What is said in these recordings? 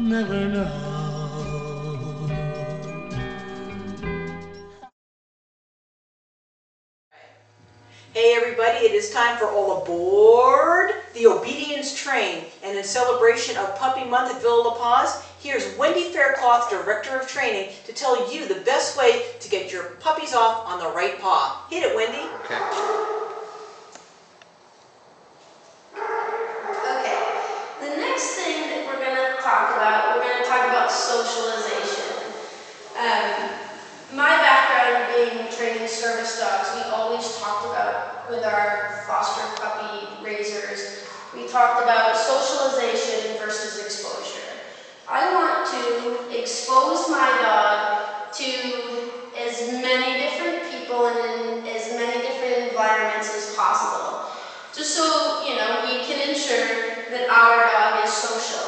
never know. Hey everybody, it is time for all aboard the obedience train. And in celebration of Puppy Month at Villa La PAWS, here's Wendi Faircloth, Director of Training, to tell you the best way to get your puppies off on the right paw. Hit it, Wendi. Okay. Okay, the next thing that we're going to talk about socialization. My background being training service dogs, we always talked about with our foster puppy raisers, we talked about socialization versus exposure. I want to expose my dog to as many different people and in as many different environments as possible, just so, we can ensure that our dog is social.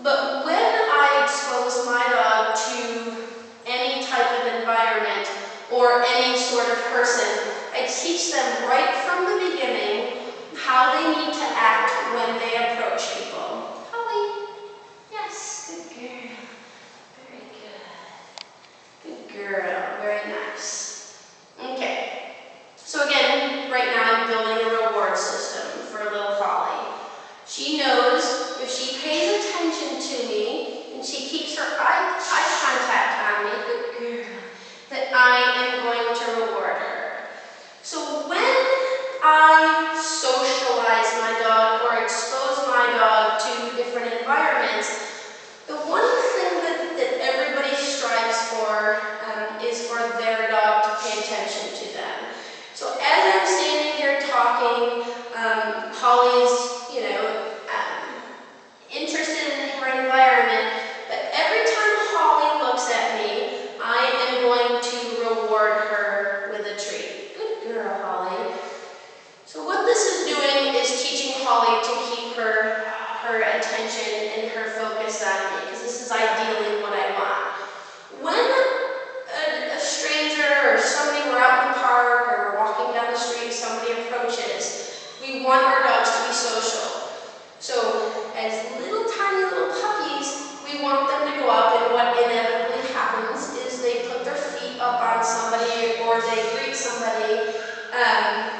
But when I expose my dog to any type of environment or any sort of person, I teach them right from the beginning how they need to act when they approach people. Holly, yes, good girl. Very good. Good girl, very nice. Okay, so again, right now I'm building a reward system for little Holly. She knows if she pays attention to me and she keeps her eye contact on me, good girl, that I am going to reward her. So when I socialize my dog or expose my dog to different environments, the one thing that everybody strives for is for their dog to pay attention to them. So as I'm standing here talking, Holly's, interested in her environment, but every time Holly looks at me, I am going to reward her with a treat. Good girl, Holly. So what this is doing is teaching Holly to keep her attention and her focus on me, because this is ideally what I want. When a stranger or somebody, we're out in the park or we're walking down the street, somebody approaches, we want our dogs to be social. So as tiny little puppies, we want them to go up, and what inevitably happens is they put their feet up on somebody or they greet somebody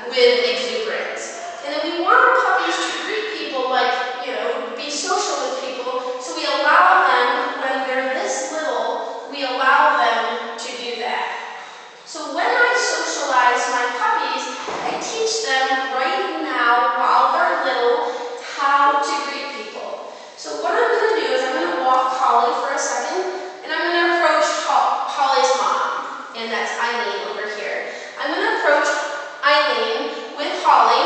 with exuberance. And then we want our puppies to greet people like, be social with people, so we allow them, when they're this little, we allow them to do that. So when I socialize my puppies, I teach them right now, while they're little, how to greet people. So what I'm going to do is I'm going to walk Holly for a second, and I'm going to approach Holly's mom, and that's Eileen over here. I'm going to approach Eileen with Holly,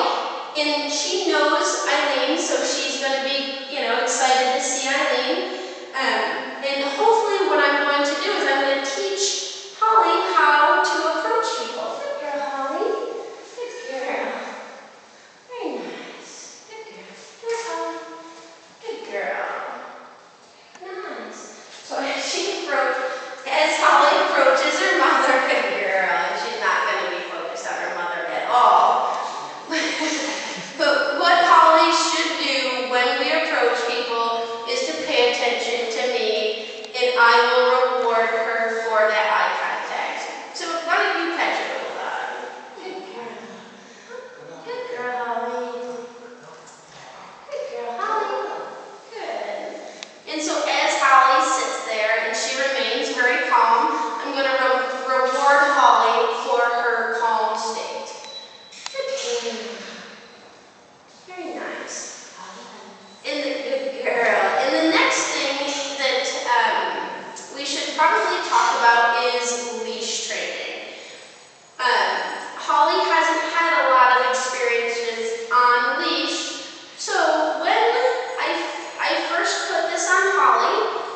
and she knows Eileen, so she's going to be, excited to see Eileen. And hopefully what I'm going to do is I'm going to teach Holly how to approach people. Good girl, Holly. Good girl. Very nice. Good girl. Good Holly. Good girl. Nice. So as Holly approaches her mother, good girl, and she's not going to be focused on her mother at all. But what Holly should do when we approach people is to pay attention to me, and I will reward her for that eye contact. So why don't you pet your little dog? Good girl. Good girl, Holly. Good girl, Holly. Good. And so as Holly sits there and she remains very calm, I'm going to reward Holly for her calm state. Good. Very nice. And good girl. And the next thing that we should probably talk about is leash training. Holly hasn't had a lot of experiences on leash, so when I first put this on Holly,